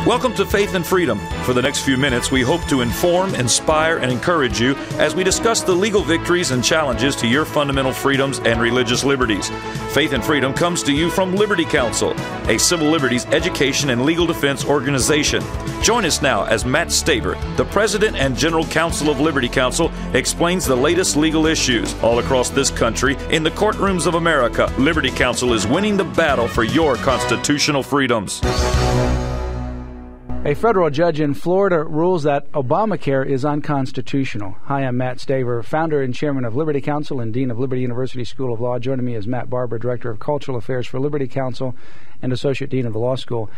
Welcome to Faith and Freedom. For the next few minutes, we hope to inform, inspire, and encourage you as we discuss the legal victories and challenges to your fundamental freedoms and religious liberties. Faith and Freedom comes to you from Liberty Counsel, a civil liberties education and legal defense organization. Join us now as Matt Staver, the President and General Counsel of Liberty Counsel, explains the latest legal issues all across this country in the courtrooms of America. Liberty Counsel is winning the battle for your constitutional freedoms. A federal judge in Florida rules that Obamacare is unconstitutional. Hi, I'm Matt Staver, founder and chairman of Liberty Counsel and dean of Liberty University School of Law. Joining me is Matt Barber, director of cultural affairs for Liberty Counsel and associate dean of the law school.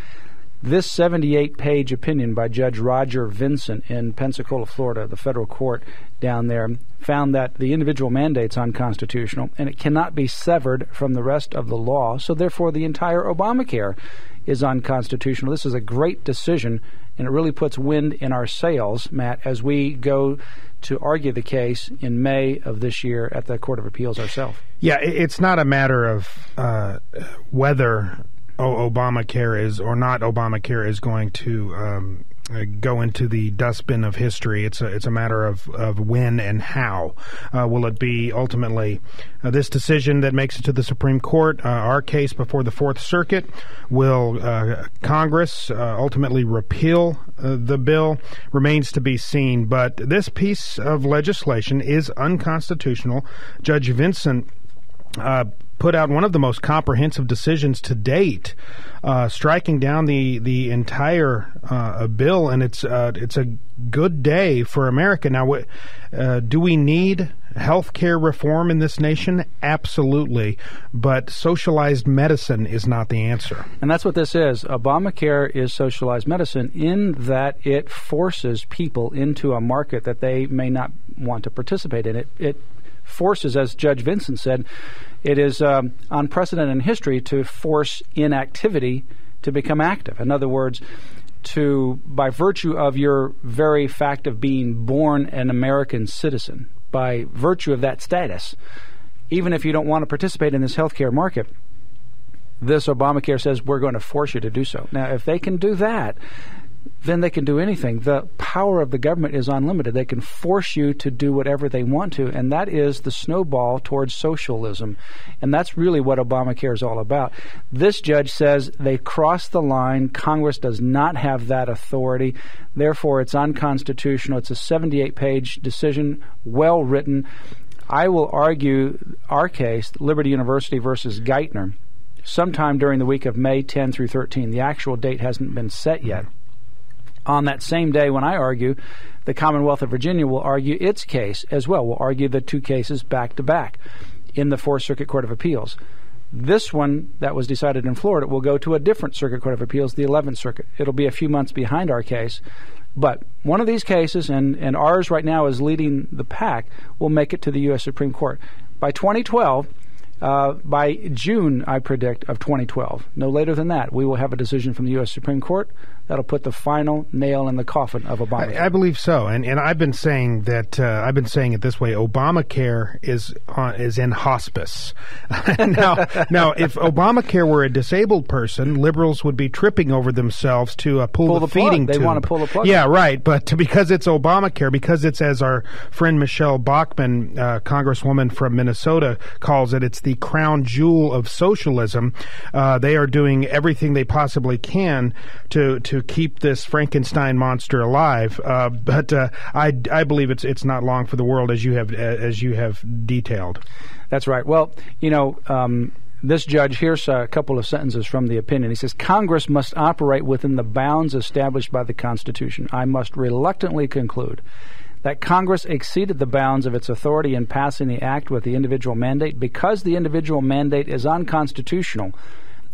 This 78-page opinion by Judge Roger Vincent in Pensacola, Florida, the federal court down there, found that the individual mandate's unconstitutional and it cannot be severed from the rest of the law, so therefore the entire Obamacare is unconstitutional. This is a great decision, and it really puts wind in our sails, Matt, as we go to argue the case in May of this year at the Court of Appeals ourselves. Yeah, it's not a matter of whether Obamacare is or not Obamacare is going to go into the dustbin of history. It's a matter of when and how. Will it be ultimately this decision that makes it to the Supreme Court? Our case before the Fourth Circuit. Will Congress ultimately repeal the bill? Remains to be seen. But this piece of legislation is unconstitutional. Judge Vincent put out one of the most comprehensive decisions to date, striking down the entire bill, and it's a good day for America. Now, do we need health care reform in this nation? Absolutely, but socialized medicine is not the answer. And that's what this is. Obamacare is socialized medicine in that it forces people into a market that they may not want to participate in. It forces, as Judge Vincent said, it is unprecedented in history to force inactivity to become active. In other words, by virtue of your very fact of being born an American citizen, by virtue of that status, even if you don't want to participate in this healthcare market, this Obamacare says we're going to force you to do so. Now, if they can do that, then they can do anything. The power of the government is unlimited. They can force you to do whatever they want to, and that is the snowball towards socialism. And that's really what Obamacare is all about. This judge says they crossed the line. Congress does not have that authority. Therefore, it's unconstitutional. It's a 78-page decision, well written. I will argue our case, Liberty University versus Geithner, sometime during the week of May 10 through 13. The actual date hasn't been set yet. On that same day when I argue, the Commonwealth of Virginia will argue its case as well. We'll argue the two cases back to back in the Fourth Circuit Court of Appeals. This one that was decided in Florida will go to a different Circuit Court of Appeals, the 11th Circuit. It'll be a few months behind our case. But one of these cases, and ours right now is leading the pack, will make it to the U.S. Supreme Court. By 2012, by June, I predict, of 2012, no later than that, we will have a decision from the U.S. Supreme Court that'll put the final nail in the coffin of Obamacare. I believe so, and I've been saying that I've been saying it this way: Obamacare is in hospice. now, if Obamacare were a disabled person, liberals would be tripping over themselves to pull the feeding tube. They want to pull the plug. Yeah, right. But because it's Obamacare, because it's, as our friend Michelle Bachmann, Congresswoman from Minnesota, calls it, it's the crown jewel of socialism. They are doing everything they possibly can to keep this Frankenstein monster alive. But I believe it's not long for the world, as you have detailed. That's right. Well, this judge, here's a couple of sentences from the opinion. He says, Congress must operate within the bounds established by the Constitution. I must reluctantly conclude that Congress exceeded the bounds of its authority in passing the act with the individual mandate. Because the individual mandate is unconstitutional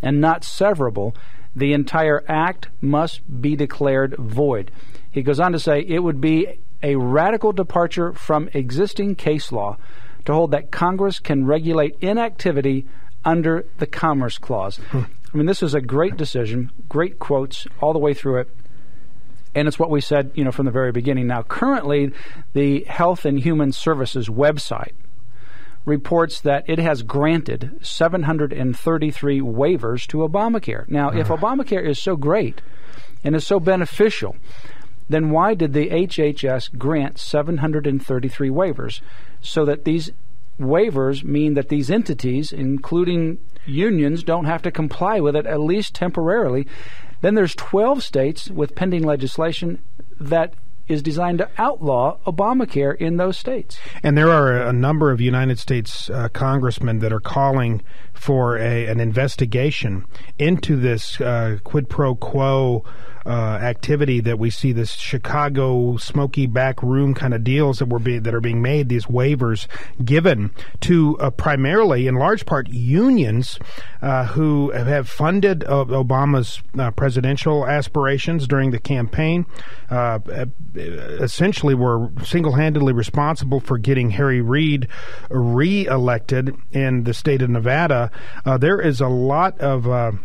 and not severable, the entire act must be declared void. He goes on to say it would be a radical departure from existing case law to hold that Congress can regulate inactivity under the Commerce Clause. I mean, this is a great decision, great quotes all the way through it. And it's what we said, from the very beginning. Now, currently, the Health and Human Services website, reports that it has granted 733 waivers to Obamacare. Now, if Obamacare is so great and is so beneficial, then why did the HHS grant 733 waivers? So that these waivers mean that these entities, including unions, don't have to comply with it, at least temporarily. Then there's 12 states with pending legislation that is designed to outlaw Obamacare in those states. And there are a number of United States congressmen that are calling for an investigation into this quid pro quo activity that we see, this Chicago smoky back room kind of deals that are being made, these waivers given to primarily, in large part, unions who have funded Obama's presidential aspirations during the campaign, essentially were single-handedly responsible for getting Harry Reid re-elected in the state of Nevada. There is a lot of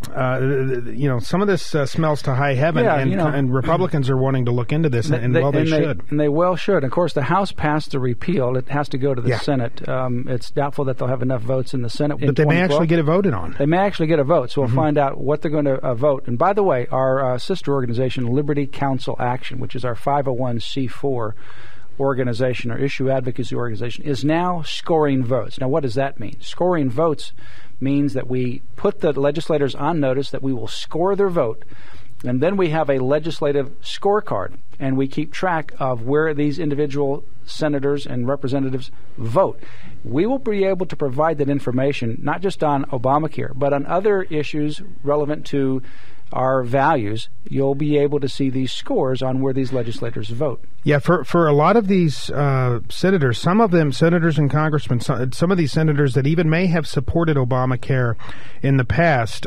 some of this smells to high heaven, and Republicans are wanting to look into this, and they should. And they well should. Of course, the House passed the repeal. It has to go to the Senate. It's doubtful that they'll have enough votes in the Senate. But they may actually get it voted on. They may actually get a vote, so we'll find out what they're going to vote. And by the way, our sister organization, Liberty Counsel Action, which is our 501c4 organization or issue advocacy organization, is now scoring votes. Now, what does that mean? Scoring votes means that we put the legislators on notice that we will score their vote, and then we have a legislative scorecard, and we keep track of where these individual senators and representatives vote. We will be able to provide that information not just on Obamacare, but on other issues relevant to our values. You'll be able to see these scores on where these legislators vote. Yeah, for a lot of these senators, some of them senators and congressmen, some of these senators that even may have supported Obamacare in the past,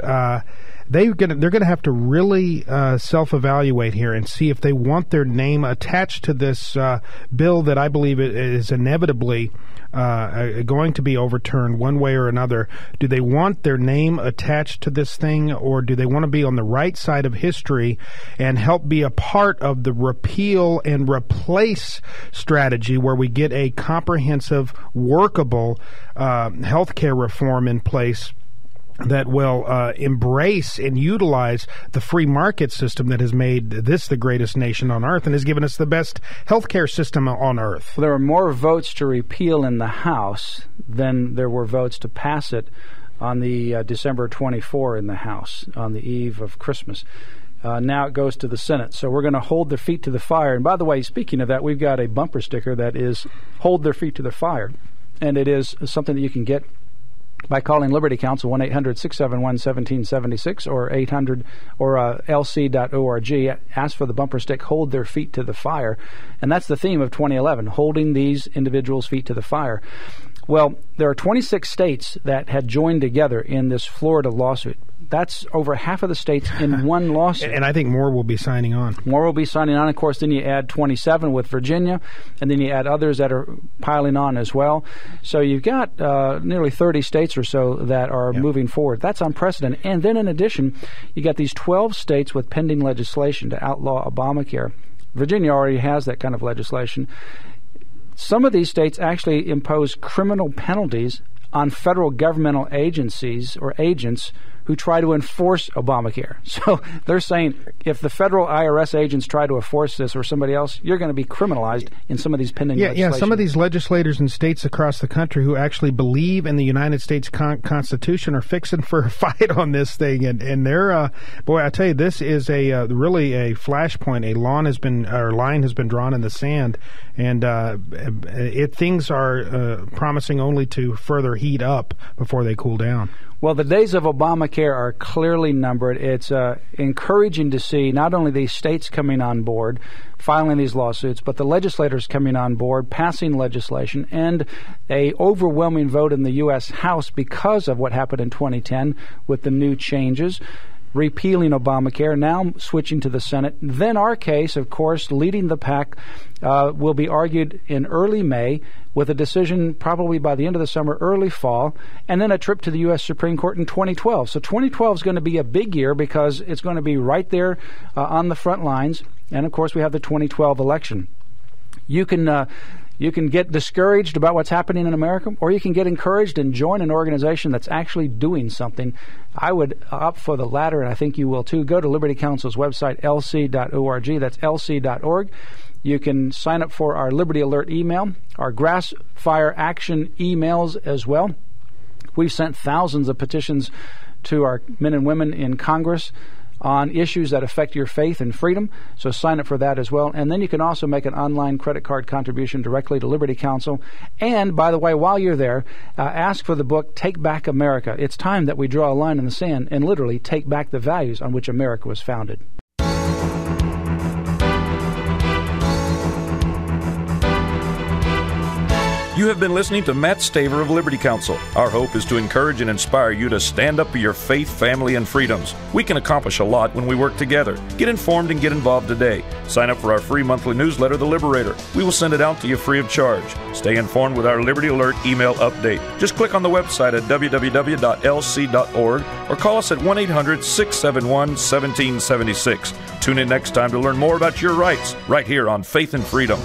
they're going to have to really self-evaluate here and see if they want their name attached to this bill that I believe is inevitably going to be overturned one way or another. Do they want their name attached to this thing, or do they want to be on the right side of history and help be a part of the repeal and replace strategy where we get a comprehensive, workable health care reform in place that will embrace and utilize the free market system that has made this the greatest nation on earth and has given us the best healthcare system on earth? Well, there were more votes to repeal in the House than there were votes to pass it on the December 24 in the House, on the eve of Christmas. Now it goes to the Senate. So we're going to hold their feet to the fire. And by the way, speaking of that, we've got a bumper sticker that is "Hold Their Feet to the Fire." And it is something that you can get by calling Liberty Counsel 1-800-671-1776 or 800 or lc.org. Ask for the bumper stick, "Hold Their Feet to the Fire." And that's the theme of 2011, holding these individuals' feet to the fire. Well, there are 26 states that had joined together in this Florida lawsuit. That's over half of the states in one lawsuit. And I think more will be signing on. More will be signing on. Of course, then you add 27 with Virginia, and then you add others that are piling on as well. So you've got nearly 30 states or so that are moving forward. That's unprecedented. And then in addition, you got these 12 states with pending legislation to outlaw Obamacare. Virginia already has that kind of legislation. Some of these states actually impose criminal penalties on federal governmental agencies or agents who try to enforce Obamacare. So they're saying if the federal IRS agents try to enforce this or somebody else, you're going to be criminalized in some of these pending legislation. Yeah, some of these legislators in states across the country who actually believe in the United States Constitution are fixing for a fight on this thing. And they're, boy, I tell you, this is really a flashpoint. A line has been drawn in the sand. And things are promising only to further heat up before they cool down. Well, the days of Obamacare are clearly numbered. It's encouraging to see not only these states coming on board, filing these lawsuits, but the legislators coming on board, passing legislation, and a overwhelming vote in the U.S. House because of what happened in 2010 with the new changes, repealing Obamacare, now switching to the Senate. Then our case, of course, leading the pack, will be argued in early May with a decision probably by the end of the summer, early fall, and then a trip to the U.S. Supreme Court in 2012. So 2012 is going to be a big year because it's going to be right there on the front lines. And, of course, we have the 2012 election. You can You can get discouraged about what's happening in America, or you can get encouraged and join an organization that's actually doing something. I would opt for the latter, and I think you will too. Go to Liberty Counsel's website, lc.org. That's lc.org. You can sign up for our Liberty Alert email, our Grass Fire Action emails as well. We've sent thousands of petitions to our men and women in Congress on issues that affect your faith and freedom, so sign up for that as well. And then you can also make an online credit card contribution directly to Liberty Counsel. And, by the way, while you're there, ask for the book, Take Back America. It's time that we draw a line in the sand and literally take back the values on which America was founded. You have been listening to Matt Staver of Liberty Counsel. Our hope is to encourage and inspire you to stand up for your faith, family, and freedoms. We can accomplish a lot when we work together. Get informed and get involved today. Sign up for our free monthly newsletter, The Liberator. We will send it out to you free of charge. Stay informed with our Liberty Alert email update. Just click on the website at www.lc.org or call us at 1-800-671-1776. Tune in next time to learn more about your rights right here on Faith and Freedom.